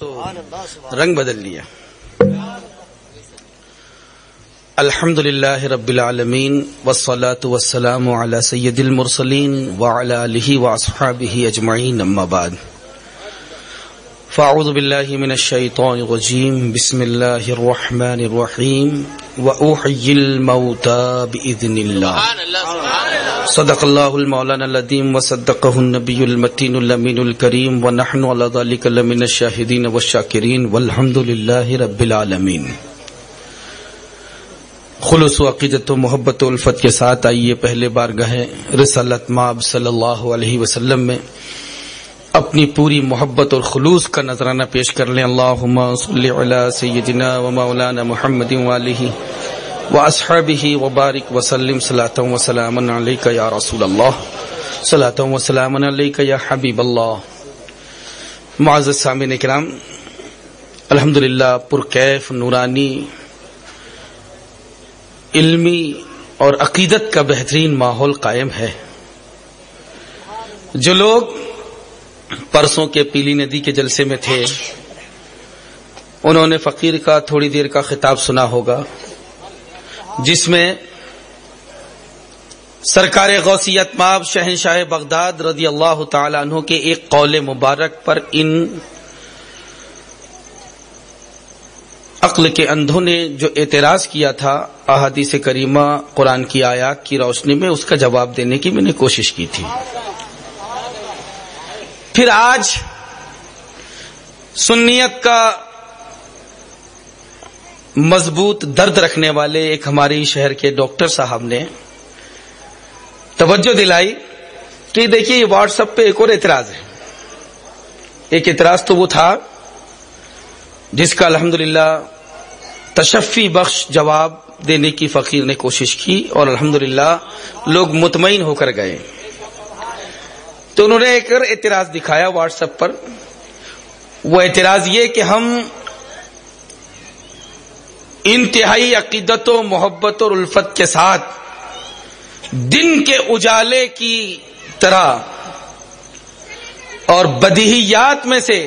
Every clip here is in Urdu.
رنگ بدل لیا. الحمدللہ رب العالمین والصلاة والسلام علی سید المرسلین وعلی آلہ واصحابہ اجمعین، اما بعد. فاعوذ باللہ من الشیطان الرجیم، بسم اللہ الرحمن الرحیم. وأحيي الموتى بإذن الله. صدق الله المولانا العظيم وصدقه النبي المتين الأمين الكريم، ونحن على ذلك لمن الشاهدين والشاكرين، والحمد لله رب العالمين. خلوص و عقیدت و محبت و الفت کے ساتھ آئیے پہلے بارگاہ رسالت مآب صلی اللہ علیہ وسلم میں اپنی پوری محبت اور خلوص کا نذرانہ پیش کر لیں. اللہم صلی علی سیدنا و مولانا محمد وآلہ واصحابہ وبارک وسلم صلاۃ و سلاما علیک یا رسول اللہ، صلاۃ و سلاما علیک یا حبیب اللہ. معزز سامعین کرام، الحمدللہ پرکیف نورانی علمی اور عقیدت کا بہترین ماحول قائم ہے. جو لوگ پرسوں کے پیلی ندی کے جلسے میں تھے انہوں نے فقیر کا تھوڑی دیر کا خطاب سنا ہوگا، جس میں سرکار غوثیت مآب شہنشاہ بغداد رضی اللہ تعالی عنہ کے ایک قول مبارک پر ان عقل کے اندھوں نے جو اعتراض کیا تھا احادیث کریمہ قرآن کی آیات کی روشنی میں، اس کا جواب دینے کی میں نے کوشش کی تھی. پھر آج سنیت کا مضبوط درد رکھنے والے ایک ہماری شہر کے ڈاکٹر صاحب نے توجہ دلائی کہ دیکھیے یہ واٹس ایپ پہ ایک اور اعتراض ہے. ایک اعتراض تو وہ تھا جس کا الحمدللہ تشفی بخش جواب دینے کی فقیر نے کوشش کی اور الحمدللہ لوگ مطمئن ہو کر گئے. تو انہوں نے ایک اور اعتراض دکھایا واٹس ایپ پر. وہ اعتراض یہ کہ ہم انتہائی عقیدت و محبت اور الفت کے ساتھ دن کے اجالے کی طرح اور بدیہیات میں سے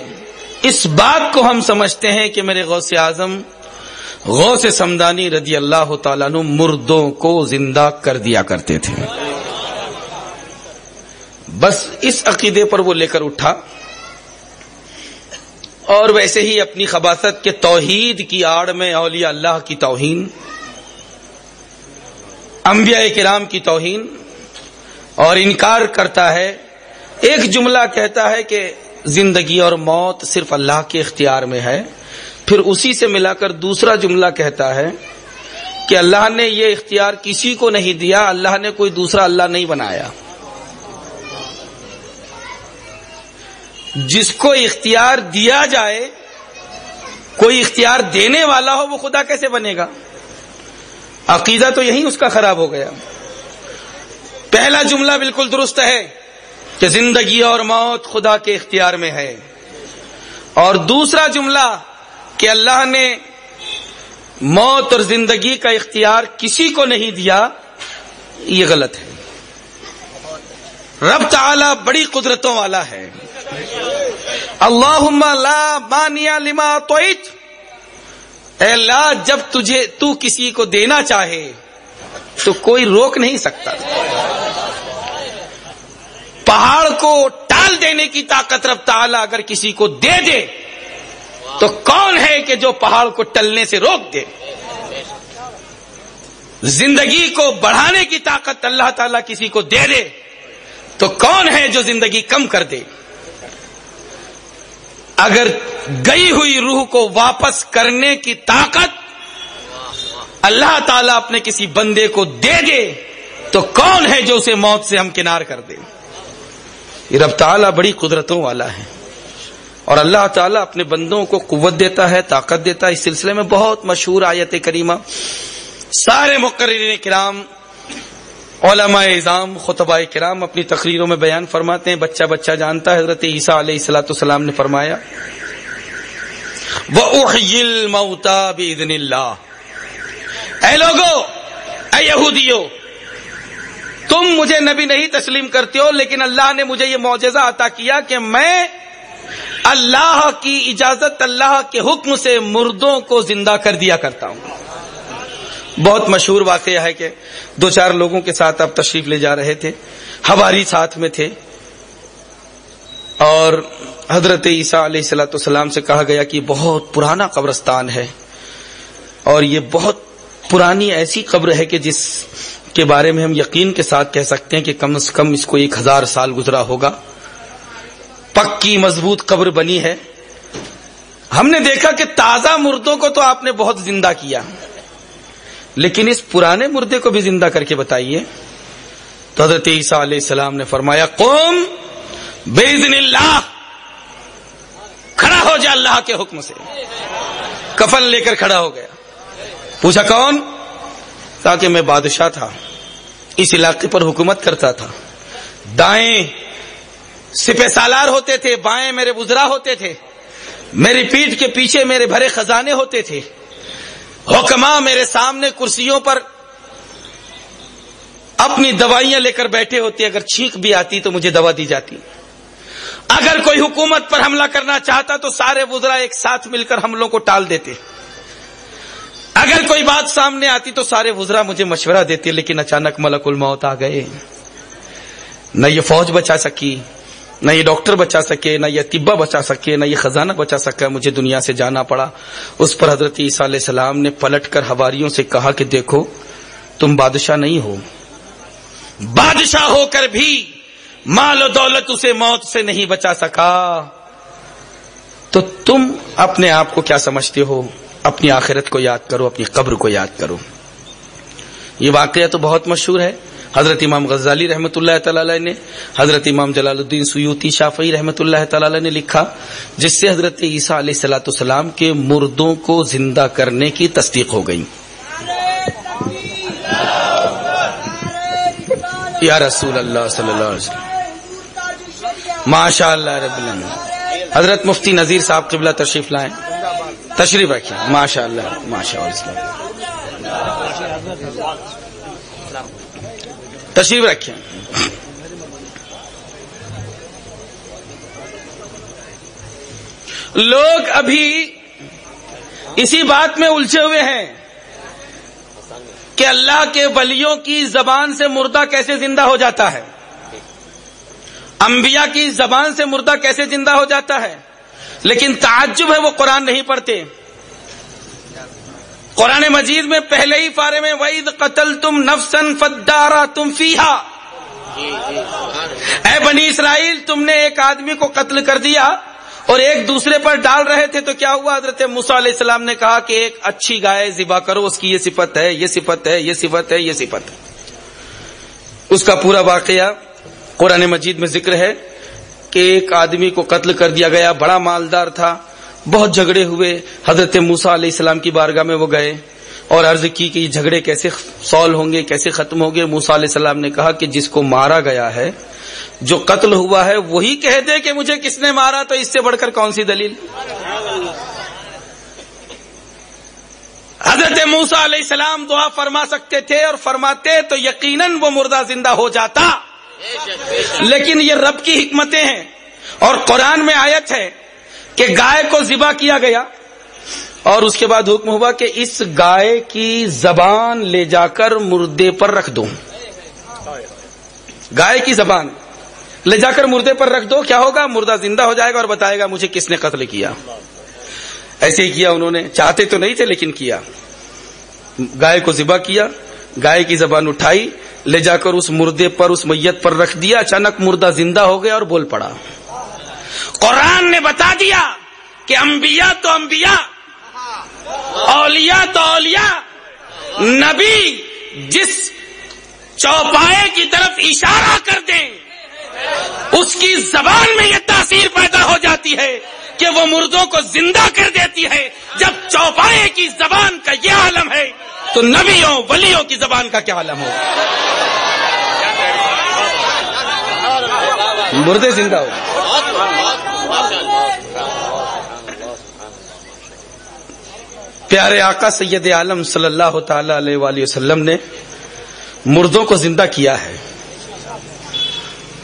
اس بات کو ہم سمجھتے ہیں کہ میرے غوث اعظم غوث سمدانی رضی اللہ تعالیٰ عنہ مردوں کو زندہ کر دیا کرتے تھے. بس اس عقیدے پر وہ لے کر اٹھا اور ویسے ہی اپنی خباثت کے توحید کی آڑ میں اولیاء اللہ کی توہین، انبیاء کرام کی توہین اور انکار کرتا ہے. ایک جملہ کہتا ہے کہ زندگی اور موت صرف اللہ کے اختیار میں ہے، پھر اسی سے ملا کر دوسرا جملہ کہتا ہے کہ اللہ نے یہ اختیار کسی کو نہیں دیا، اللہ نے کوئی دوسرا اللہ نہیں بنایا. جس کو اختیار دیا جائے، کوئی اختیار دینے والا ہو، وہ خدا کیسے بنے گا؟ عقیدہ تو یہی اس کا خراب ہو گیا. پہلا جملہ بالکل درست ہے کہ زندگی اور موت خدا کے اختیار میں ہے، اور دوسرا جملہ کہ اللہ نے موت اور زندگی کا اختیار کسی کو نہیں دیا، یہ غلط ہے. رب تعالی بڑی قدرتوں والا ہے. اللہم لا مانع لما اعطیت، اے اللہ جب تو کسی کو دینا چاہے تو کوئی روک نہیں سکتا. پہاڑ کو ٹال دینے کی طاقت رب تعالی اگر کسی کو دے دے تو کون ہے کہ جو پہاڑ کو ٹلنے سے روک دے؟ زندگی کو بڑھانے کی طاقت اللہ تعالی کسی کو دے دے تو کون ہے جو زندگی کم کر دے؟ اگر گئی ہوئی روح کو واپس کرنے کی طاقت اللہ تعالیٰ اپنے کسی بندے کو دے دے تو کون ہے جو اسے موت سے ہمکنار کر دے؟ یہ رب تعالیٰ بڑی قدرتوں والا ہے اور اللہ تعالیٰ اپنے بندوں کو قوت دیتا ہے، طاقت دیتا ہے. اس سلسلے میں بہت مشہور آیت کریمہ سارے مقررین کرام، علماء اعظام، خطباء کرام اپنی تقریروں میں بیان فرماتے ہیں. بچہ بچہ جانتا ہے. حضرت عیسیٰ علیہ السلام نے فرمایا وَأُحْيِي الْمَوْتَى بِإِذْنِ اللَّهِ، اے لوگو، اے یہودیو، تم مجھے نبی نہیں تسلیم کرتے ہو، لیکن اللہ نے مجھے یہ معجزہ عطا کیا کہ میں اللہ کی اجازت، اللہ کے حکم سے مردوں کو زندہ کر دیا کرتا ہوں. بہت مشہور واقعہ ہے کہ 2-4 لوگوں کے ساتھ آپ تشریف لے جا رہے تھے، حواری ساتھ میں تھے، اور حضرت عیسیٰ علیہ السلام سے کہا گیا کہ بہت پرانا قبرستان ہے، اور یہ بہت پرانی ایسی قبر ہے کہ جس کے بارے میں ہم یقین کے ساتھ کہہ سکتے ہیں کہ کم از کم اس کو 1000 سال گزرا ہوگا. پکی مضبوط قبر بنی ہے. ہم نے دیکھا کہ تازہ مردوں کو تو آپ نے بہت زندہ کیا، لیکن اس پرانے مردے کو بھی زندہ کر کے بتائیے. تو حضرت عیسیٰ علیہ السلام نے فرمایا قوم باذن اللہ، کھڑا ہو جا اللہ کے حکم سے. کفن لے کر کھڑا ہو گیا. پوچھا کون؟ کہا کہ میں بادشاہ تھا، اس علاقے پر حکومت کرتا تھا. دائیں سپہ سالار ہوتے تھے، بائیں میرے وزراء ہوتے تھے، میری پیٹھ کے پیچھے میرے بھرے خزانے ہوتے تھے، حکماء میرے سامنے کرسیوں پر اپنی دوائیاں لے کر بیٹھے ہوتے. اگر چھینک بھی آتی تو مجھے دوا دی جاتی. اگر کوئی حکومت پر حملہ کرنا چاہتا تو سارے وزراء ایک ساتھ مل کر حملوں کو ٹال دیتے. اگر کوئی بات سامنے آتی تو سارے وزراء مجھے مشورہ دیتے. لیکن اچانک ملک الموت آ گئے. نہ یہ فوج بچا سکی، نہ یہ ڈاکٹر بچا سکے، نہ یہ طبہ بچا سکے، نہ یہ خزانہ بچا سکا. مجھے دنیا سے جانا پڑا. اس پر حضرت عیسیٰ علیہ السلام نے پلٹ کر حواریوں سے کہا کہ دیکھو، تم بادشاہ نہیں ہو، بادشاہ ہو کر بھی مال و دولت اسے موت سے نہیں بچا سکا، تو تم اپنے آپ کو کیا سمجھتے ہو؟ اپنی آخرت کو یاد کرو، اپنی قبر کو یاد کرو. یہ واقعہ تو بہت مشہور ہے. حضرت امام غزالی رحمۃ اللہ تعالی علیہ نے، حضرت امام جلال الدین سیوطی شافعی رحمۃ اللہ تعالی علیہ نے لکھا، جس سے حضرت عیسیٰ علیہ السلام کے مردوں کو زندہ کرنے کی تصدیق ہو گئی. یا رسول اللہ صلی اللہ علیہ وسلم، ماشاء اللہ رب العالمین. حضرت مفتی نذیر صاحب قبلہ تشریف لائیں، تشریف رکھیں. ماشاء اللہ ماشاء اللہ، تشریف رکھیں. لوگ ابھی اسی بات میں الجھے ہوئے ہیں کہ اللہ کے ولیوں کی زبان سے مردہ کیسے زندہ ہو جاتا ہے، انبیاء کی زبان سے مردہ کیسے زندہ ہو جاتا ہے. لیکن تعجب ہے وہ قرآن نہیں پڑھتے. قرآن مجید میں پہلے ہی پارے میں وَإِذْ قَتَلْتُمْ نَفْسًا فَادَّارَأْتُمْ فِيهَا، اے بنی اسرائیل، تم نے ایک آدمی کو قتل کر دیا اور ایک دوسرے پر ڈال رہے تھے تو کیا ہوا؟ حضرت موسیٰ علیہ السلام نے کہا کہ ایک اچھی گائے ذبح کرو، اس کی یہ صفت ہے، یہ صفت ہے، یہ صفت ہے، یہ صفت ہے. اس کا پورا واقعہ قرآن مجید میں ذکر ہے کہ ایک آدمی کو قتل کر دیا گیا، بڑا مالدار تھا. بہت جھگڑے ہوئے. حضرت موسیٰ علیہ السلام کی بارگاہ میں وہ گئے اور عرض کی کہ یہ جھگڑے کیسے سولو ہوں گے، کیسے ختم ہوں گے. موسیٰ علیہ السلام نے کہا کہ جس کو مارا گیا ہے، جو قتل ہوا ہے، وہی کہہ دے کہ مجھے کس نے مارا، تو اس سے بڑھ کر کون سی دلیل. حضرت موسیٰ علیہ السلام دعا فرما سکتے تھے اور فرماتے تو یقیناً وہ مردہ زندہ ہو جاتا. لیکن یہ رب کی حکمتیں ہیں. اور قرآن میں آیت ہے کہ گائے کو ذبح کیا گیا اور اس کے بعد حکم ہوا کہ اس گائے کی زبان لے جا کر مردے پر رکھ دو. گائے کی زبان لے جا کر مردے پر رکھ دو. کیا ہوگا؟ مردہ زندہ ہو جائے گا اور بتائے گا مجھے کس نے قتل کیا. ایسے ہی کیا انہوں نے. چاہتے تو نہیں تھے لیکن کیا. گائے کو ذبح کیا، گائے کی زبان اٹھائی، لے جا کر اس مردے پر، اس میت پر رکھ دیا. اچانک مردہ زندہ ہو گیا اور بول پڑا. قرآن نے بتا دیا کہ انبیاء تو انبیاء، اولیاء تو اولیاء. نبی جس چوپائے کی طرف اشارہ کر دیں اس کی زبان میں یہ تاثیر پیدا ہو جاتی ہے کہ وہ مردوں کو زندہ کر دیتی ہے. جب چوپائے کی زبان کا یہ عالم ہے تو نبیوں ولیوں کی زبان کا کیا عالم ہو. مردے زندہ ہو. پیارے آقا سید عالم صلی اللہ تعالی علیہ وآلہ وسلم نے مردوں کو زندہ کیا ہے.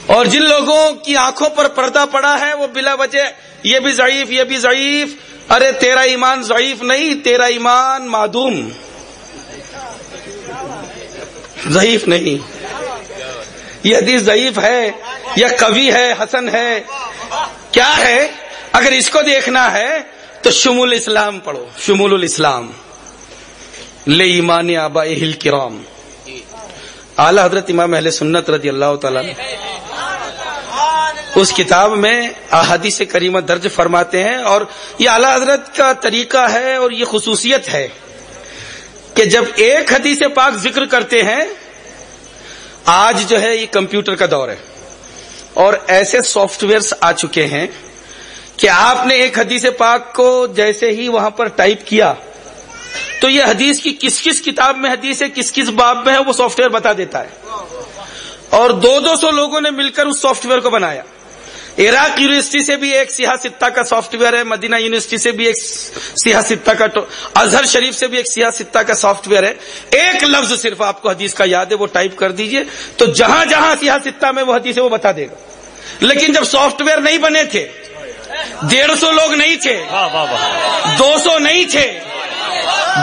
اور جن لوگوں کی آنکھوں پر پردہ پڑا ہے وہ بلا وجہ یہ بھی ضعیف یہ بھی ضعیف. ارے تیرا ایمان ضعیف نہیں، تیرا ایمان معدوم، ضعیف نہیں. یہ حدیث ضعیف ہے یا قوی ہے، حسن ہے، کیا ہے؟ اگر اس کو دیکھنا ہے تو شمول اسلام پڑھو، شمول الاسلام لے ایمان آبائہ الکرام. اعلی حضرت امام اہل سنت رضی اللہ تعالیٰ اس کتاب میں احادیث کریمہ درج فرماتے ہیں، اور یہ اعلی حضرت کا طریقہ ہے اور یہ خصوصیت ہے کہ جب ایک حدیث پاک ذکر کرتے ہیں. آج جو ہے یہ کمپیوٹر کا دور ہے اور ایسے سافٹ ویئرز آ چکے ہیں کہ آپ نے ایک حدیث پاک کو جیسے ہی وہاں پر ٹائپ کیا تو یہ حدیث کی کس کس کتاب میں حدیث ہے، کس کس باب میں ہے، وہ سافٹ ویئر بتا دیتا ہے. اور 200 لوگوں نے مل کر اس سافٹ ویئر کو بنایا. عراق یونیورسٹی سے بھی ایک سیاہ ستہ کا سافٹ ویئر ہے، مدینہ یونیورسٹی سے بھی ایک سیاہ ستہ کا، ازہر شریف سے بھی ایک سیاہ ستہ کا سافٹ ویئر ہے. ایک لفظ صرف آپ کو حدیث کا یاد ہے، وہ ٹائپ کر دیجئے تو جہاں جہاں سیاہ ستہ میں وہ حدیث ہے وہ بتا دے گا. لیکن جب سافٹ ویئر نہیں بنے تھے، 150 لوگ نہیں تھے، 200 نہیں تھے،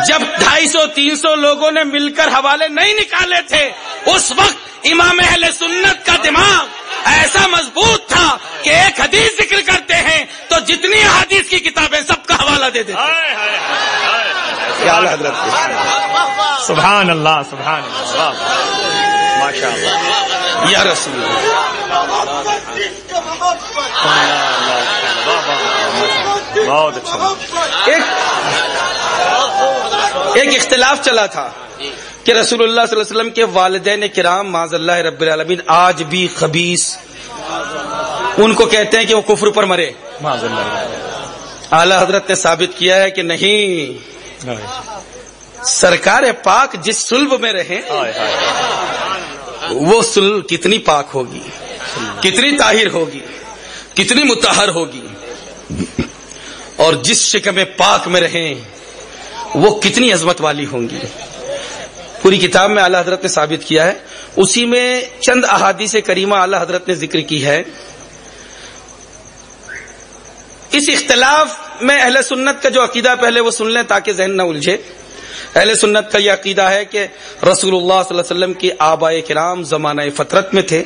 جب 250-300 لوگوں نے مل کر حوالے نہیں نکالے تھے، اس وقت امام اہل سنت کا دماغ ایسا مضبوط تھا کہ ایک حدیث ذکر کرتے ہیں تو جتنی حدیث کی کتابیں سب کا حوالہ دے دیتے. سبحان اللہ، سبحان اللہ، ماشاء اللہ یا رسول اللہ. بہت اچھا. ایک اختلاف چلا تھا کہ رسول اللہ صلی اللہ علیہ وسلم کے والدین کرام معاذ اللہ رب العالمین آج بھی خبیث، ان کو کہتے ہیں کہ وہ کفر پر مرے. معاذ اللہ. اعلی حضرت نے ثابت کیا ہے کہ نہیں، سرکار پاک جس صلب میں رہے وہ صلب کتنی پاک ہوگی، کتنی طاہر ہوگی، کتنی مطہر ہوگی، اور جس شکم پاک میں رہیں وہ کتنی عظمت والی ہوں گی. پوری کتاب میں اعلی حضرت نے ثابت کیا ہے. اسی میں چند احادیث کریمہ اعلی حضرت نے ذکر کی ہے. اس اختلاف میں اہل سنت کا جو عقیدہ پہلے وہ سن لیں تاکہ ذہن نہ الجھے. اہل سنت کا یہ عقیدہ ہے کہ رسول اللہ صلی اللہ علیہ وسلم کے آبائے کرام زمانہ فطرت میں تھے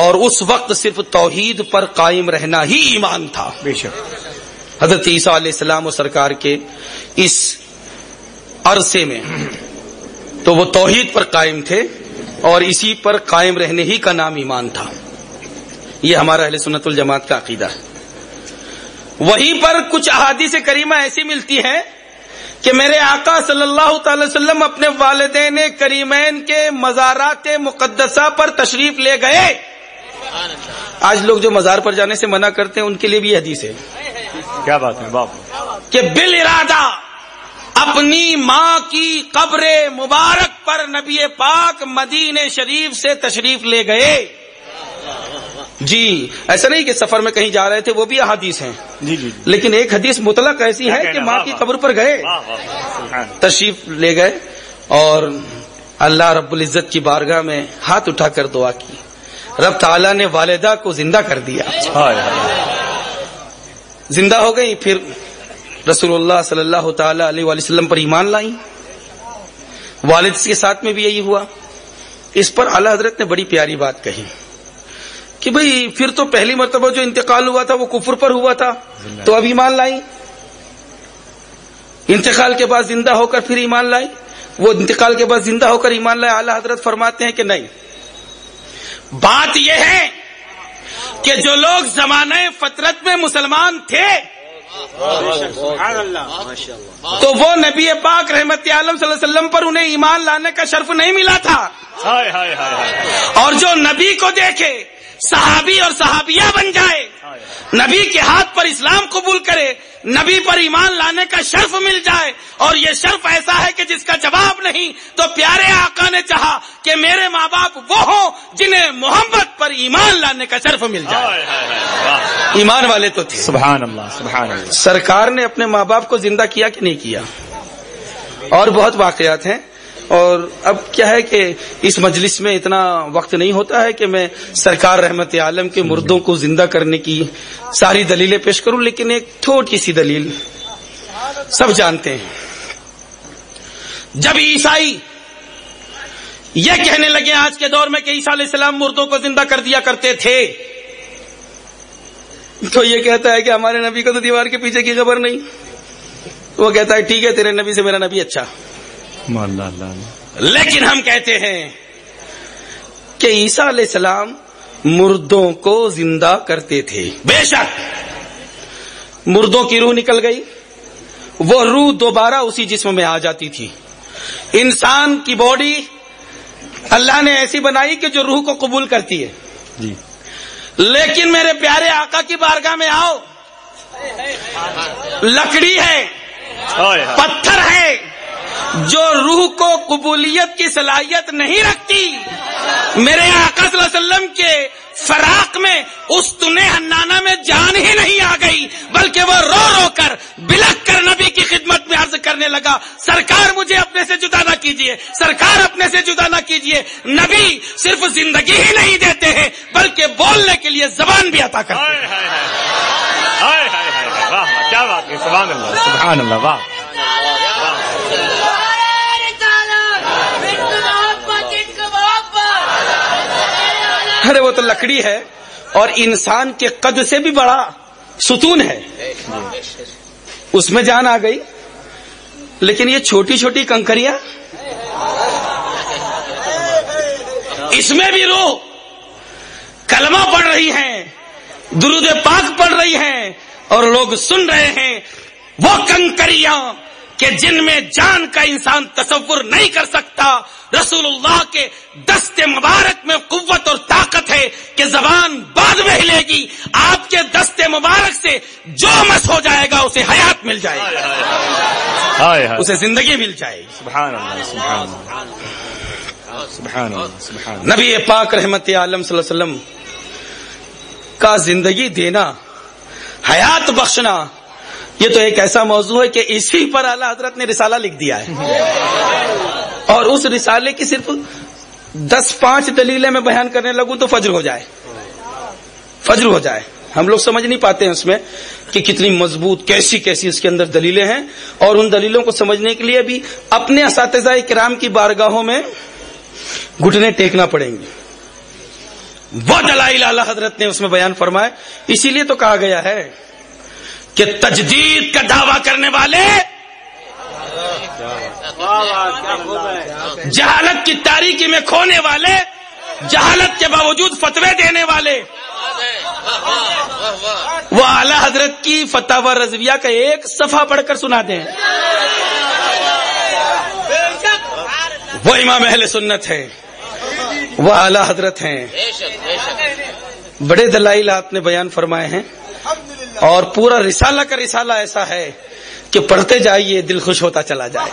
اور اس وقت صرف توحید پر قائم رہنا ہی ایمان تھا. بے شک حضرت عیسیٰ علیہ السلام و سرکار کے اس عرصے میں تو وہ توحید پر قائم تھے اور اسی پر قائم رہنے ہی کا نام ایمان تھا. یہ ہمارا اہل سنت والجماعت کا عقیدہ ہے. وہیں پر کچھ احادیث کریمہ ایسی ملتی ہیں کہ میرے آقا صلی اللہ تعالی وسلم اپنے والدین کریمین کے مزارات مقدسہ پر تشریف لے گئے. آج لوگ جو مزار پر جانے سے منع کرتے ہیں ان کے لیے بھی یہ حدیث ہے. کیا بات ہے باپ، کہ بالارادہ اپنی ماں کی قبر مبارک پر نبی پاک مدینے شریف سے تشریف لے گئے. جی ایسا نہیں کہ سفر میں کہیں جا رہے تھے، وہ بھی احادیث ہیں. جی جی لیکن ایک حدیث مطلق ایسی ہے کہ ماں کی قبر پر گئے، تشریف لے گئے اور اللہ رب العزت کی بارگاہ میں ہاتھ اٹھا کر دعا کی. رب تعالیٰ نے والدہ کو زندہ کر دیا، زندہ ہو گئی. پھر رسول اللہ صلی اللہ تعالی علیہ وآلہ وسلم پر ایمان لائیں. والد کے ساتھ میں بھی یہی ہوا. اس پر اعلی حضرت نے بڑی پیاری بات کہی کہ بھئی پھر تو پہلی مرتبہ جو انتقال ہوا تھا وہ کفر پر ہوا تھا، تو اب ایمان لائیں. انتقال کے بعد زندہ ہو کر پھر ایمان لائیں. وہ انتقال کے بعد زندہ ہو کر ایمان لائے. اعلی حضرت فرماتے ہیں کہ نہیں، بات یہ ہے کہ جو لوگ زمانہ فطرت میں مسلمان تھے تو وہ نبی پاک رحمت عالم صلی اللہ علیہ وسلم پر انہیں ایمان لانے کا شرف نہیں ملا تھا. اور جو نبی کو دیکھے صحابی اور صحابیہ بن جائے، نبی کے ہاتھ پر اسلام قبول کرے، نبی پر ایمان لانے کا شرف مل جائے، اور یہ شرف ایسا ہے کہ جس کا جواب نہیں، تو پیارے آقا نے چاہا کہ میرے ماں باپ وہ ہوں جنہیں محمد پر ایمان لانے کا شرف مل جائے. ایمان والے تو تھے. سبحان اللہ، سبحان اللہ. سرکار نے اپنے ماں باپ کو زندہ کیا کہ نہیں کیا؟ اور بہت واقعات ہیں. اور اب کیا ہے کہ اس مجلس میں اتنا وقت نہیں ہوتا ہے کہ میں سرکار رحمت عالم کے مردوں کو زندہ کرنے کی ساری دلیلیں پیش کروں، لیکن ایک چھوٹی سی دلیل سب جانتے ہیں. جب عیسائی یہ کہنے لگے آج کے دور میں کہ عیسیٰ علیہ السلام مردوں کو زندہ کر دیا کرتے تھے، تو یہ کہتا ہے کہ ہمارے نبی کو تو دیوار کے پیچھے کی خبر نہیں. وہ کہتا ہے ٹھیک ہے، تیرے نبی سے میرا نبی اچھا. لیکن ہم کہتے ہیں کہ عیسیٰ علیہ السلام مردوں کو زندہ کرتے تھے. بے شک مردوں کی روح نکل گئی، وہ روح دوبارہ اسی جسم میں آ جاتی تھی. انسان کی باڈی اللہ نے ایسی بنائی کہ جو روح کو قبول کرتی ہے جی. لیکن میرے پیارے آقا کی بارگاہ میں آؤ، لکڑی ہے، پتھر ہے، جو روح کو قبولیت کی صلاحیت نہیں رکھتی. میرے آقا صلی اللہ علیہ وسلم کے فراق میں استن حنانہ میں جان ہی نہیں آ گئی، بلکہ وہ رو رو کر بلک کر نبی کی خدمت میں عرض کرنے لگا، سرکار مجھے اپنے سے جدا نہ کیجیے، سرکار اپنے سے جدا نہ کیجیے. نبی صرف زندگی ہی نہیں دیتے ہیں بلکہ بولنے کے لیے زبان بھی عطا کرتے ہیں. کیا بات ہے، سبحان اللہ سبحان اللہ. واہ ارے وہ تو لکڑی ہے اور انسان کے قد سے بھی بڑا ستون ہے، اس میں جان آ گئی. لیکن یہ چھوٹی چھوٹی کنکریاں، اس میں بھی روح کلمہ پڑھ رہی ہیں، درود پاک پڑھ رہی ہیں اور لوگ سن رہے ہیں. وہ کنکریاں کہ جن میں جان کا انسان تصور نہیں کر سکتا، رسول اللہ کے دست مبارک میں قوت اور طاقت ہے کہ زبان بعد میں ہلے گی، آپ کے دست مبارک سے جو مس ہو جائے گا اسے حیات مل جائے گی، اسے زندگی مل جائے گی. سبحان اللہ سبحان اللہ سبحان اللہ سبحان اللہ. نبی پاک رحمت عالم صلی اللہ علیہ وسلم کا زندگی دینا، حیات بخشنا، یہ تو ایک ایسا موضوع ہے کہ اسی پر اعلیٰ حضرت نے رسالہ لکھ دیا ہے. اور اس رسالے کی صرف 10-5 دلیلیں میں بیان کرنے لگوں تو فجر ہو جائے. ہم لوگ سمجھ نہیں پاتے ہیں اس میں کہ کتنی مضبوط کیسی کیسی اس کے اندر دلیلیں ہیں، اور ان دلیلوں کو سمجھنے کے لیے بھی اپنے اساتذہ کرام کی بارگاہوں میں گھٹنے ٹیکنا پڑیں گے. وہ دلائل اعلیٰ حضرت نے اس میں بیان فرمائے. اسی لیے تو کہا گیا ہے کہ تجدید کا دعویٰ کرنے والے، جہالت کی تاریکی میں کھونے والے، جہالت کے باوجود فتوے دینے والے، وہ اعلیٰ حضرت کی فتاوی رضویہ کا ایک صفحہ پڑھ کر سنا دیں. وہ امام اہل سنت ہیں، وہ اعلیٰ حضرت ہیں. بڑے دلائل آپ نے بیان فرمائے ہیں، اور پورا رسالہ کا رسالہ ایسا ہے کہ پڑھتے جائیے دل خوش ہوتا چلا جائے،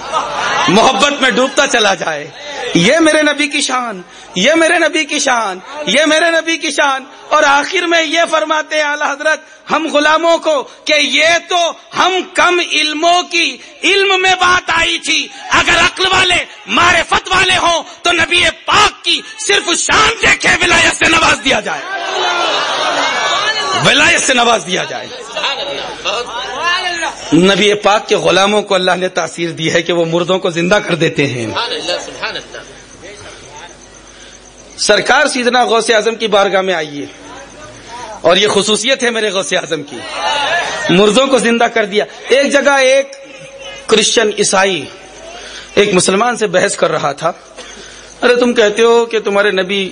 محبت میں ڈوبتا چلا جائے. یہ میرے نبی کی شان، یہ میرے نبی کی شان، یہ میرے نبی کی شان. اور آخر میں یہ فرماتے ہیں اعلیٰ حضرت ہم غلاموں کو کہ یہ تو ہم کم علموں کی علم میں بات آئی تھی، اگر عقل والے معرفت والے ہوں تو نبی پاک کی صرف شان دیکھے ولایت سے نواز دیا جائے، ولایت سے نواز دیا جائے. نبی پاک کے غلاموں کو اللہ نے تاثیر دی ہے کہ وہ مردوں کو زندہ کر دیتے ہیں. سرکار سیدنا غوث اعظم کی بارگاہ میں آئیے، اور یہ خصوصیت ہے میرے غوث اعظم کی، مردوں کو زندہ کر دیا. ایک جگہ ایک کرسچن عیسائی ایک مسلمان سے بحث کر رہا تھا. ارے تم کہتے ہو کہ تمہارے نبی،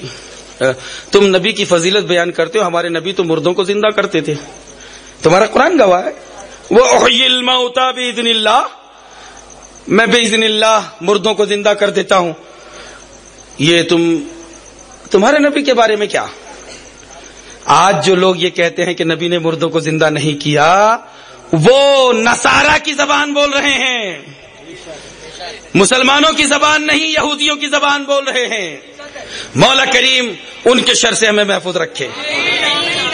تم نبی کی فضیلت بیان کرتے ہو، ہمارے نبی تو مردوں کو زندہ کرتے تھے، تمہارا قرآن گواہ ہے. وہ احیی الموتى باذن اللہ، میں باذن اللہ مردوں کو زندہ کر دیتا ہوں. یہ تمہارے نبی کے بارے میں کیا؟ آج جو لوگ یہ کہتے ہیں کہ نبی نے مردوں کو زندہ نہیں کیا، وہ نصارہ کی زبان بول رہے ہیں، مسلمانوں کی زبان نہیں، یہودیوں کی زبان بول رہے ہیں. مولا کریم ان کے شر سے ہمیں محفوظ رکھے،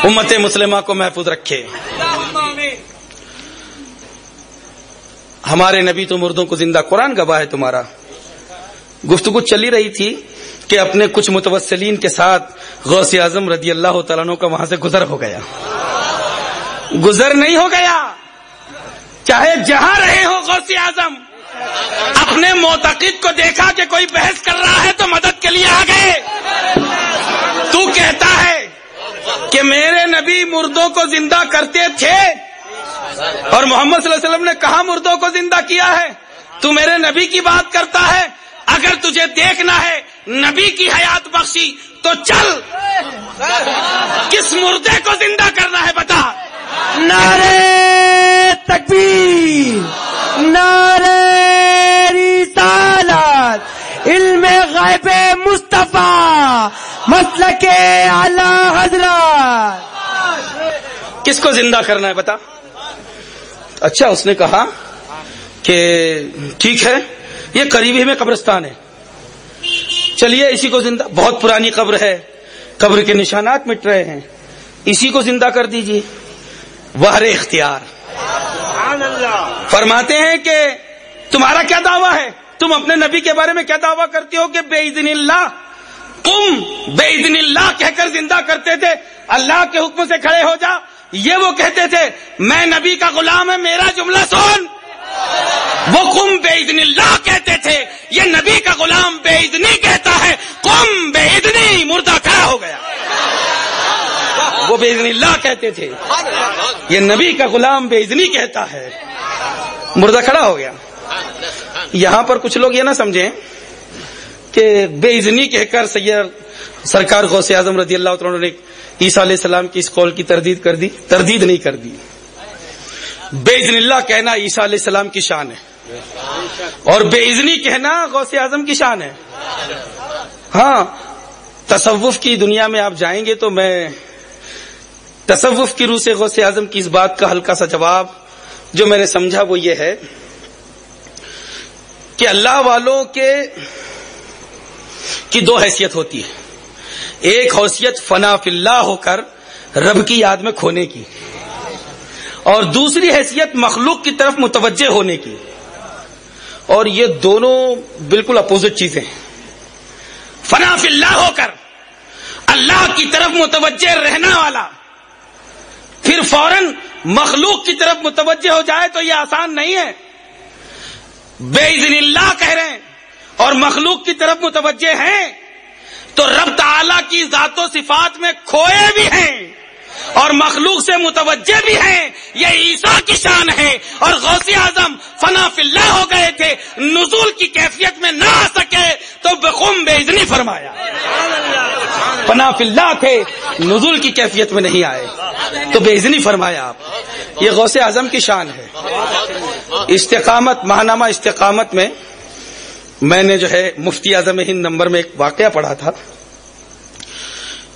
امت مسلمہ کو محفوظ رکھے. ہمارے نبی تو مردوں کو زندہ، قرآن گواہ ہے تمہارا. گفتگو چلی رہی تھی کہ اپنے کچھ متوسلین کے ساتھ غوث اعظم رضی اللہ تعالیٰ عنہ کا وہاں سے گزر ہو گیا. گزر نہیں ہو گیا، چاہے جہاں رہے ہو غوث اعظم اپنے معتقد کو دیکھا کہ کوئی بحث کر رہا ہے تو مدد کے لیے آ گئے. تو کہتا ہے کہ میرے نبی مردوں کو زندہ کرتے تھے، اور محمد صلی اللہ علیہ وسلم نے کہاں مردوں کو زندہ کیا ہے؟ تو میرے نبی کی بات کرتا ہے. اگر تجھے دیکھنا ہے نبی کی حیات بخشی تو چل، کس مردے کو زندہ کرنا ہے بتا. نعرہ تکبیر، نعرہ رسالت، علم غیب مصطفیٰ، مسلک اعلی حضرت. کس کو زندہ کرنا ہے بتا. اچھا اس نے کہا کہ ٹھیک ہے، یہ قریب ہی میں قبرستان ہے، چلیے اسی کو زندہ، بہت پرانی قبر ہے، قبر کے نشانات مٹ رہے ہیں، اسی کو زندہ کر دیجیے. وہر اختیار فرماتے ہیں کہ تمہارا کیا دعویٰ ہے؟ تم اپنے نبی کے بارے میں کیا دعویٰ کرتے ہو کہ بے اذن اللہ، تم بے اذن اللہ کہہ کر زندہ کرتے تھے، اللہ کے حکم سے کھڑے ہو جا. یہ وہ کہتے تھے میں نبی کا غلام ہے، میرا جملہ سن. وہ قم بے اذن اللہ کہتے تھے، یہ نبی کا غلام بے اذنی کہتا ہے. قم بے اذنی، مردہ کھڑا ہو گیا. وہ بے اذن اللہ کہتے تھے، یہ نبی کا غلام بے اذنی کہتا ہے، مردہ کھڑا ہو گیا. یہاں پر کچھ لوگ یہ نہ سمجھیں کہ بے اذنی کہہ کر سید سرکار غوث اعظم رضی اللہ تعالیٰ عنہ نے عیسیٰ علیہ السلام کی اس قول کی تردید کر دی. تردید نہیں کر دی. بے اذن اللہ کہنا عیسیٰ علیہ السلام کی شان ہے، اور بے اذنی کہنا غوث اعظم کی شان ہے. ہاں، تصوف کی دنیا میں آپ جائیں گے تو میں تصوف کی روح سے غوث اعظم کی اس بات کا ہلکا سا جواب جو میں نے سمجھا وہ یہ ہے کہ اللہ والوں کی دو حیثیت ہوتی ہے. ایک حیثیت فنا فی اللہ ہو کر رب کی یاد میں کھونے کی، اور دوسری حیثیت مخلوق کی طرف متوجہ ہونے کی. اور یہ دونوں بالکل اپوزٹ چیزیں ہیں. فنا فی اللہ ہو کر اللہ کی طرف متوجہ رہنا والا پھر فوراً مخلوق کی طرف متوجہ ہو جائے تو یہ آسان نہیں ہے. بے اذن اللہ کہہ رہے ہیں اور مخلوق کی طرف متوجہ ہیں تو رب تعالی کی ذات و صفات میں کھوئے بھی ہیں اور مخلوق سے متوجہ بھی ہیں. یہ عیسیٰ کی شان ہے. اور غوث اعظم فنا فی اللہ ہو گئے تھے، نزول کی کیفیت میں نہ آ سکے تو بقم بے اذنی فرمایا. فنا فی اللہ تھے، نزول کی کیفیت میں نہیں آئے تو بے اذنی فرمایا. آپ یہ غوث اعظم کی شان ہے. استقامت، ماہنامہ استقامت میں میں نے جو ہے مفتی اعظم ہند نمبر میں ایک واقعہ پڑھا تھا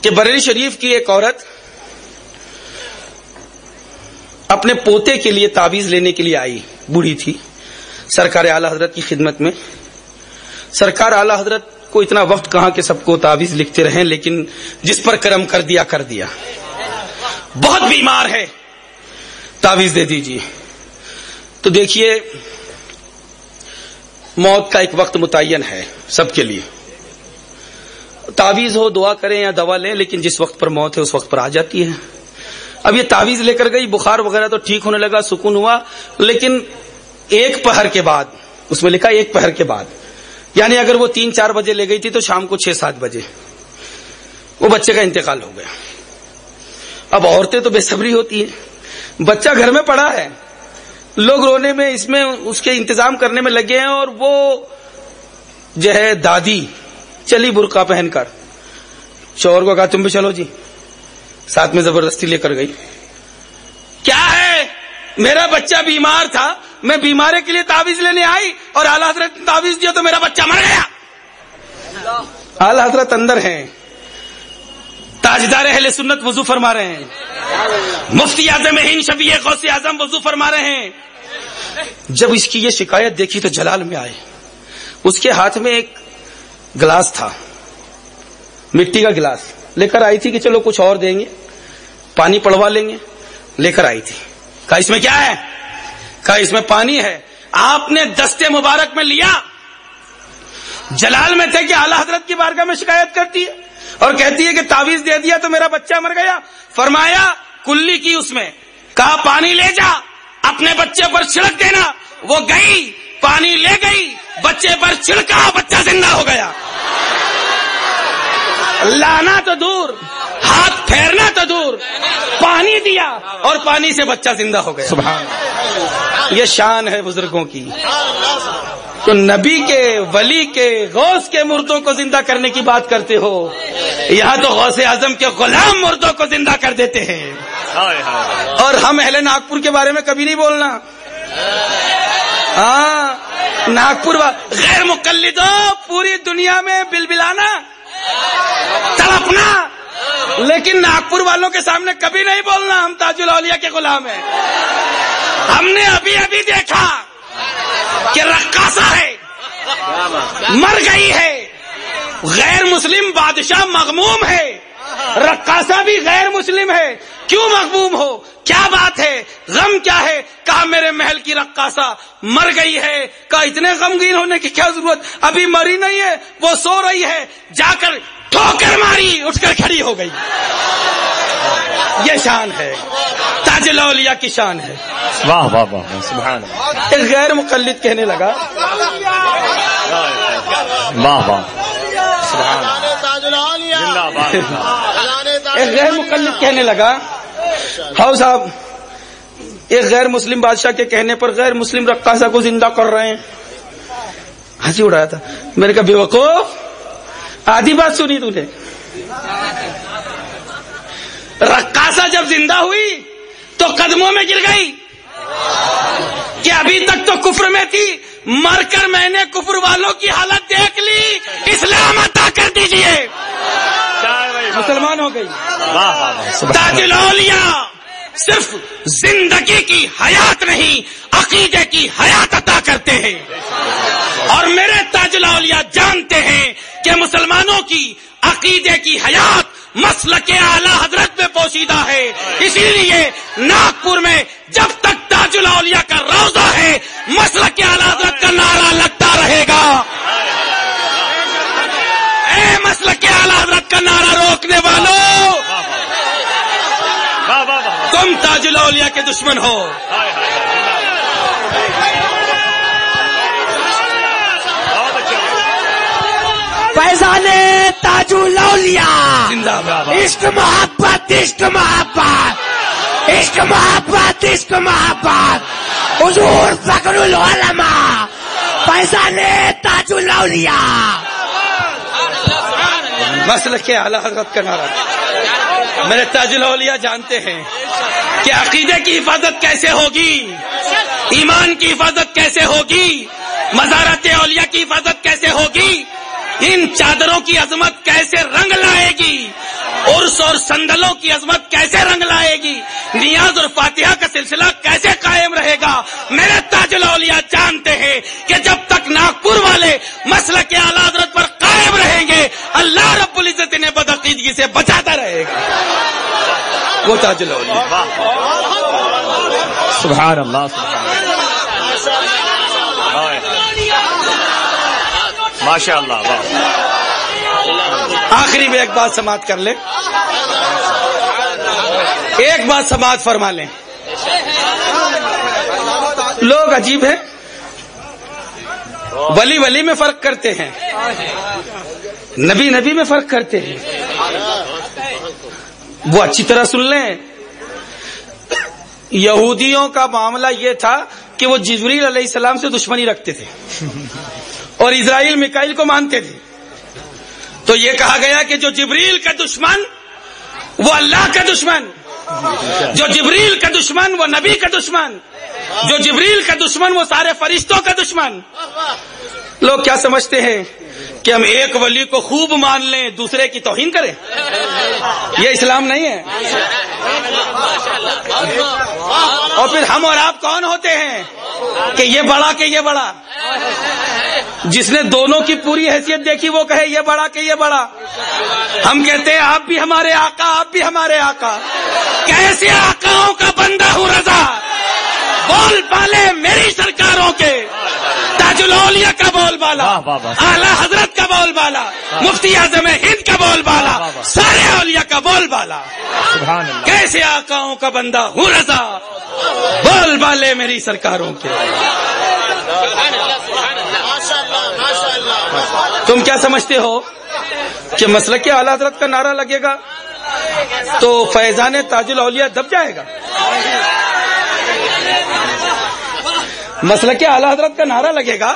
کہ بریلی شریف کی ایک عورت اپنے پوتے کے لیے تعویذ لینے کے لیے آئی. بوڑھی تھی، سرکار اعلی حضرت کی خدمت میں. سرکار اعلی حضرت کو اتنا وقت کہاں کہ سب کو تعویذ لکھتے رہیں، لیکن جس پر کرم کر دیا کر دیا. بہت بیمار ہے، تعویذ دے دیجیے. تو دیکھیے موت کا ایک وقت متعین ہے سب کے لیے. تعویذ ہو، دعا کریں یا دوا لیں، لیکن جس وقت پر موت ہے اس وقت پر آ جاتی ہے. اب یہ تعویذ لے کر گئی، بخار وغیرہ تو ٹھیک ہونے لگا، سکون ہوا، لیکن ایک پہر کے بعد، اس میں لکھا ایک پہر کے بعد، یعنی اگر وہ 3-4 بجے لے گئی تھی تو شام کو 6-7 بجے وہ بچے کا انتقال ہو گیا. اب عورتیں تو بے صبری ہوتی ہیں، بچہ گھر میں پڑا ہے، لوگ رونے میں اس میں اس کے انتظام کرنے میں لگے ہیں، اور وہ جو ہے دادی چلی برقع پہن کر، شوہر کو کہا تم بھی چلو جی، ساتھ میں زبردستی لے کر گئی. کیا ہے، میرا بچہ بیمار تھا، میں بیمارے کے لیے تعویذ لینے آئی اور اعلی حضرت تعویذ دیا تو میرا بچہ مر گیا. اعلی حضرت اندر ہیں، تاجدار اہل سنت وضو فرما رہے ہیں، مفتی اعظم ہند شفیع غوث اعظم وضو فرما رہے ہیں. جب اس کی یہ شکایت دیکھی تو جلال میں آئے. اس کے ہاتھ میں ایک گلاس تھا، مٹی کا گلاس لے کر آئی تھی کہ چلو کچھ اور دیں گے، پانی پڑوا لیں گے. لے کر آئی تھی، کہا اس میں کیا ہے؟ کہا اس میں پانی ہے. آپ نے دستے مبارک میں لیا، جلال میں تھے کہ اعلیٰ حضرت کی بارگاہ میں شکایت کرتی ہے اور کہتی ہے کہ تعویذ دے دیا تو میرا بچہ مر گیا. فرمایا کلی کی اس میں, کہا پانی لے جا اپنے بچے پر چھڑک دینا. وہ گئی, پانی لے گئی, بچے پر چھڑکا, بچہ زندہ ہو گیا. لانا تو دور, ہاتھ پھیرنا تو دور, پانی دیا اور پانی سے بچہ زندہ ہو گیا. سبحان اللہ. یہ شان ہے بزرگوں کی. تو نبی کے, ولی کے, غوث کے مردوں کو زندہ کرنے کی بات کرتے ہو, یہاں تو غوث اعظم کے غلام مردوں کو زندہ کر دیتے ہیں. اور ہم اہل ناگپور کے بارے میں کبھی نہیں بولنا. ہاں ناگپور غیر مقلدوں, پوری دنیا میں بلبلانا, تڑپنا, لیکن ناگپور والوں کے سامنے کبھی نہیں بولنا ہم تاج الاولیاء کے غلام ہیں. ہم نے ابھی ابھی دیکھا کہ رقاصہ ہے, مر گئی ہے, غیر مسلم بادشاہ مغموم ہے, رقاصہ بھی غیر مسلم ہے. کیوں مغموم ہو, کیا بات ہے, غم کیا ہے؟ کہا میرے محل کی رقاصہ مر گئی ہے. کہا اتنے غمگین ہونے کی کیا ضرورت, ابھی مری نہیں ہے, وہ سو رہی ہے. جا کر ٹھوکر ماری, اٹھ کر کھڑی ہو گئی. یہ شان ہے, تاج الاولیاء کی شان ہے. واہ واہ واہ, سبحان اللہ. ایک غیر مقلد کہنے لگا, واہ واہ, سبحان اللہ. ایک غیر مقلد کہنے لگا, ہاؤ صاحب ایک غیر مسلم بادشاہ کے کہنے پر غیر مسلم رقاصہ کو زندہ کر رہے ہیں. ہنسی اڑایا تھا. میں نے کہا بے وقوف, آدھی بات سنی تو نے. رقاصہ جب زندہ ہوئی تو قدموں میں گر گئی کہ ابھی تک تو کفر میں تھی, مر کر میں نے کفر والوں کی حالت دیکھ لی, اسلام عطا کر دیجئے. مسلمان ہو گئی. تاج الاولیاء صرف زندگی کی حیات نہیں, عقیدے کی حیات عطا کرتے ہیں. اور میرے تاج الاولیاء جانتے ہیں کہ مسلمانوں کی عقیدے کی حیات مسلک اعلی حضرت میں پوشیدہ ہے. اسی لیے ناگپور میں جب تک تاج الاولیاء کا روضہ ہے مسلک اعلی حضرت کا نعرہ لگتا رہے گا. اے مسلک اعلی حضرت کا نعرہ روکنے والوں, تم تاج الاولیاء کے دشمن ہو. فیضان تاج الاولیاء, زندہ باد. عشق محبت, عشق محبت, عشق محبت, عشق محبت, حضور فخر العلماء, فیضان تاج الاولیاء. مسلک اعلی حضرت کا نعرہ. میرے تاج الاولیاء جانتے ہیں کہ عقیدے کی حفاظت کیسے ہوگی, ایمان کی حفاظت کیسے ہوگی, مزارات اولیاء کی حفاظت کیسے ہوگی, ان چادروں کی عظمت کیسے رنگ لائے گی, عرس اور صندلوں کی عظمت کیسے رنگ لائے گی, نیاز اور فاتحہ کا سلسلہ کیسے قائم رہے گا. میرے تاج الاولیاء جانتے ہیں کہ جب تک ناگپور والے مسلک اعلی حضرت پر قائم رہیں گے اللہ رب العزت انہیں بدعقیدگی سے بچاتا رہے گا. وہ تاج الاولیاء. سبحان اللہ, ماشاء اللہ. آخری میں ایک بات سماعت کر لیں, ایک بات سماعت فرما لیں. لوگ عجیب ہیں, ولی ولی میں فرق کرتے ہیں, نبی نبی میں فرق کرتے ہیں. وہ اچھی طرح سن لیں, یہودیوں کا معاملہ یہ تھا کہ وہ جبریل علیہ السلام سے دشمنی رکھتے تھے اور اسرائیل میکائیل کو مانتے تھے. تو یہ کہا گیا کہ جو جبریل کا دشمن وہ اللہ کا دشمن, جو جبریل کا دشمن وہ نبی کا دشمن, جو جبریل کا دشمن وہ سارے فرشتوں کا دشمن. لوگ کیا سمجھتے ہیں کہ ہم ایک ولی کو خوب مان لیں دوسرے کی توہین کریں؟ یہ اسلام نہیں ہے. اور پھر ہم اور آپ کون ہوتے ہیں کہ یہ بڑا کہ یہ بڑا؟ جس نے دونوں کی پوری حیثیت دیکھی وہ کہے یہ بڑا کہ یہ بڑا. ہم کہتے ہیں آپ بھی ہمارے آقا, آپ بھی ہمارے آقا. کیسے آقاؤں کا بندہ ہوں رضا, بول پالے میری سرکاروں کے. تاج اولیاء کا بول بالا, اعلیٰ حضرت کا بول بالا, مفتی اعظم ہند کا بول بالا, سارے اولیاء کا بول بالا. کیسے آقاؤں کا بندہ ہوں رضا, بول بالے میری سرکاروں کے. تم کیا سمجھتے ہو کہ مسلک اعلیٰ حضرت کا نعرہ لگے گا تو فیضان تاج الاولیاء دب جائے گا؟ مسلک اعلیٰ حضرت کا نعرہ لگے گا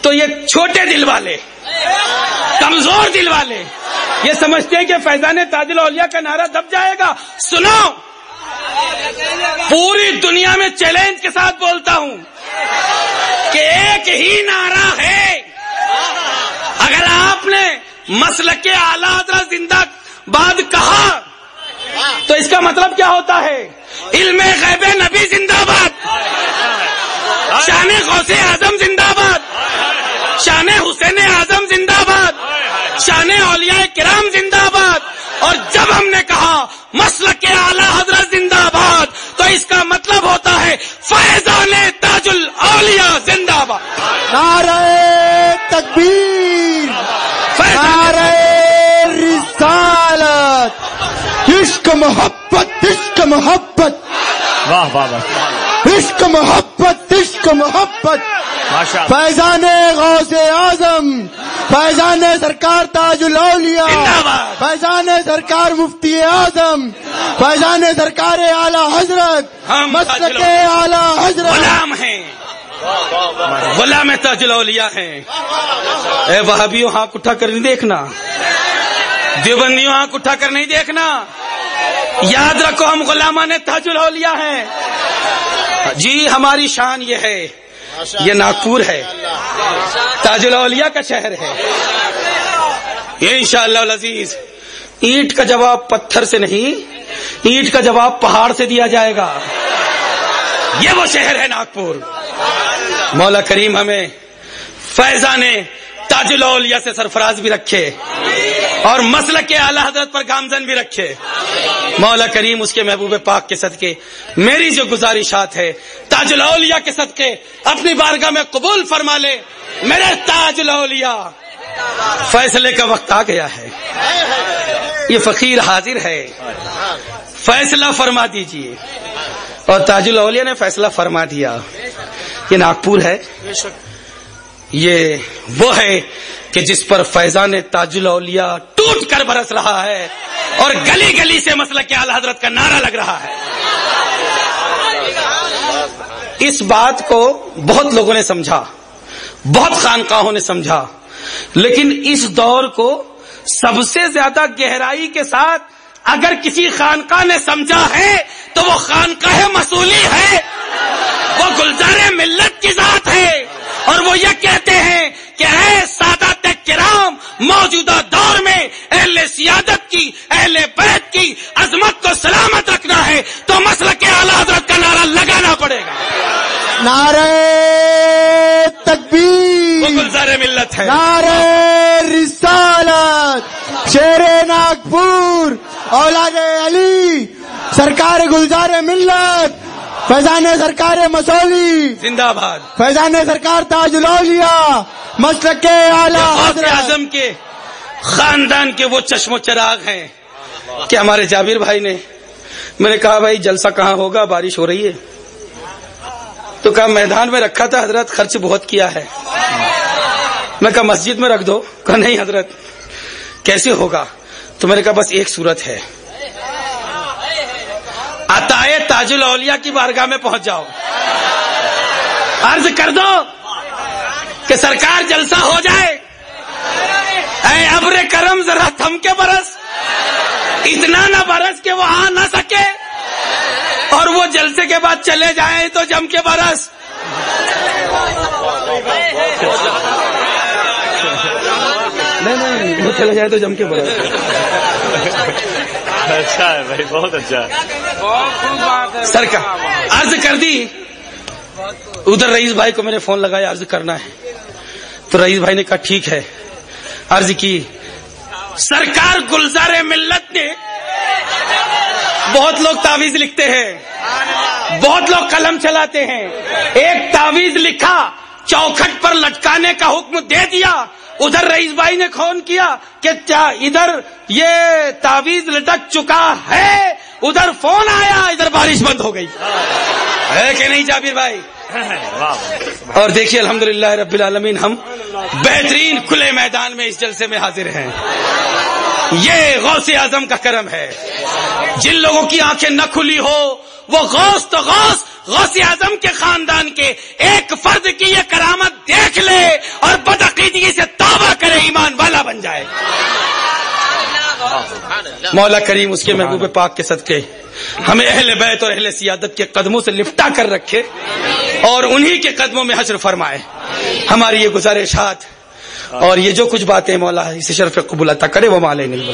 تو یہ چھوٹے دل والے, کمزور دل والے یہ سمجھتے ہیں کہ فیضان تاج الاولیاء کا نعرہ دب جائے گا. سنو, پوری دنیا میں چیلنج کے ساتھ بولتا ہوں کہ ایک ہی نعرہ ہے. اگر آپ نے مسلک اعلیٰ حضرت زندہ باد کہا تو اس کا مطلب کیا ہوتا ہے؟ علم غیب نبی زندہ باد, شان غوث اعظم زندہ باد, شان حسین اعظم زندہ باد, شان اولیاء کرام زندہ باد. اور جب ہم نے کہا مسلک اعلیٰ حضرت زندہ باد تو اس کا مطلب ہوتا ہے فیضان تاج الاولیاء زندہ باد. نعرہ تکبیر, نعرہ رسالت, عشق محبت, عشق محبت, واہ واہ واہ, عشق محبت, عشق محبت. فیضان غوث اعظم, فیضان سرکار تاج الاولیاء, فیضان سرکار مفتی اعظم, فیضان سرکار اعلیٰ حضرت, مسلک اعلیٰ حضرت. غلام ہیں, غلام تاج الاولیاء ہیں. اے وہابیوں ہاتھ اٹھا کر نہیں دیکھنا, دیوبندیوں ہاتھ اٹھا کر نہیں دیکھنا, یاد رکھو ہم غلامان تاج الاولیاء ہیں. جی ہماری شان یہ ہے, یہ ناگپور ہے, تاج الاولیاء کا شہر ہے. انشاءاللہ العزیز اینٹ کا جواب پتھر سے نہیں, اینٹ کا جواب پہاڑ سے دیا جائے گا. یہ وہ شہر ہے ناگپور. مولا کریم ہمیں فیضان تاج الاولیاء سے سرفراز بھی رکھے اور مسلک اعلیٰ حضرت پر گامزن بھی رکھے. مولا کریم اس کے محبوب پاک کے صدقے میری جو گزارشات ہے تاج الاولیاء کے صدقے اپنی بارگاہ میں قبول فرما لے. میرے تاج الاولیاء, فیصلے کا وقت آ گیا ہے. یہ فقیر حاضر ہے, فیصلہ فرما دیجئے. اور تاج الاولیاء نے فیصلہ فرما دیا. یہ ناگپور ہے, یہ وہ ہے کہ جس پر فیضان تاج الاولیاء ٹوٹ کر برس رہا ہے اور گلی گلی سے مسلک اعلیٰ حضرت کا نعرہ لگ رہا ہے. اس بات کو بہت لوگوں نے سمجھا, بہت خانقاہوں نے سمجھا, لیکن اس دور کو سب سے زیادہ گہرائی کے ساتھ اگر کسی خانقاہ نے سمجھا ہے تو وہ خانقاہ مسئولی ہے, وہ گلزار ملت کی ذات ہے. اور وہ یہ کہتے ہیں کہ اے سادات کرام, موجودہ دور میں اہل سیادت کی, اہل بیت کی عظمت کو سلامت رکھنا ہے تو مسلک اعلیٰ حضرت کا نعرہ لگانا پڑے گا. نعرہ تکبیر, وہ گلزار ملت ہے. نعرہ رسالت, شیر ناگپور, اولاد علی, سرکار گلزار ملت, فیضان سرکار مسولی زندہ باد, فیضان سرکار تاج الاولیاء, مسلک اعلیٰ حضرت. اعظم کے خاندان کے وہ چشم و چراغ ہیں کہ ہمارے جابر بھائی نے, میں نے کہا بھائی جلسہ کہاں ہوگا, بارش ہو رہی ہے, تو کہا میدان میں رکھا تھا حضرت, خرچ بہت کیا ہے. میں کہا مسجد میں رکھ دو. کہا نہیں حضرت کیسے ہوگا. تو میں نے کہا بس ایک صورت ہے, عطائے تاج الاولیاء کی بارگاہ میں پہنچ جاؤ, عرض کر دو کہ سرکار جلسہ ہو جائے, اے ابر کرم ذرا تھم کے برس, اتنا نہ برس کہ وہ آ نہ سکے اور وہ جلسے کے بعد چلے جائیں تو جم کے برس. نہیں وہ چلے جائے تو جم کے برس. اچھا ہے بھائی, بہت اچھا ہے. سرکار عرض کر دی, ادھر رئیس بھائی کو میں نے فون لگایا, عرض کرنا ہے, تو رئیس بھائی نے کہا ٹھیک ہے. عرض کی سرکار گلزار ملت نے, بہت لوگ تعویذ لکھتے ہیں, بہت لوگ قلم چلاتے ہیں, ایک تعویذ لکھا چوکھٹ پر لٹکانے کا حکم دے دیا، ادھر رئیس بھائی نے فون کیا کہ ادھر یہ تعویذ لٹک چکا ہے، ادھر فون آیا، ادھر بارش بند ہو گئی، ہے کہ نہیں جابر بھائی؟ اور دیکھیے الحمدللہ رب العالمین ہم بہترین کھلے میدان میں اس جلسے میں حاضر ہیں، یہ غوث اعظم کا کرم ہے۔ جن لوگوں کی آنکھیں نہ کھلی ہو وہ غوث تو غوث اعظم کے خاندان کے ایک فرد کی یہ کرامت دیکھ لے اور بدعقیدگی سے توبہ کرے، ایمان والا بن جائے۔ مولا کریم اس کے محبوب پاک کے صدقے ہمیں اہل بیت اور اہل سیادت کے قدموں سے لپٹا کر رکھے اور انہی کے قدموں میں حشر فرمائے۔ ہماری یہ گزارشات اور یہ جو کچھ باتیں مولا اسے شرف قبول عطا کرے، وہ مالے نہیں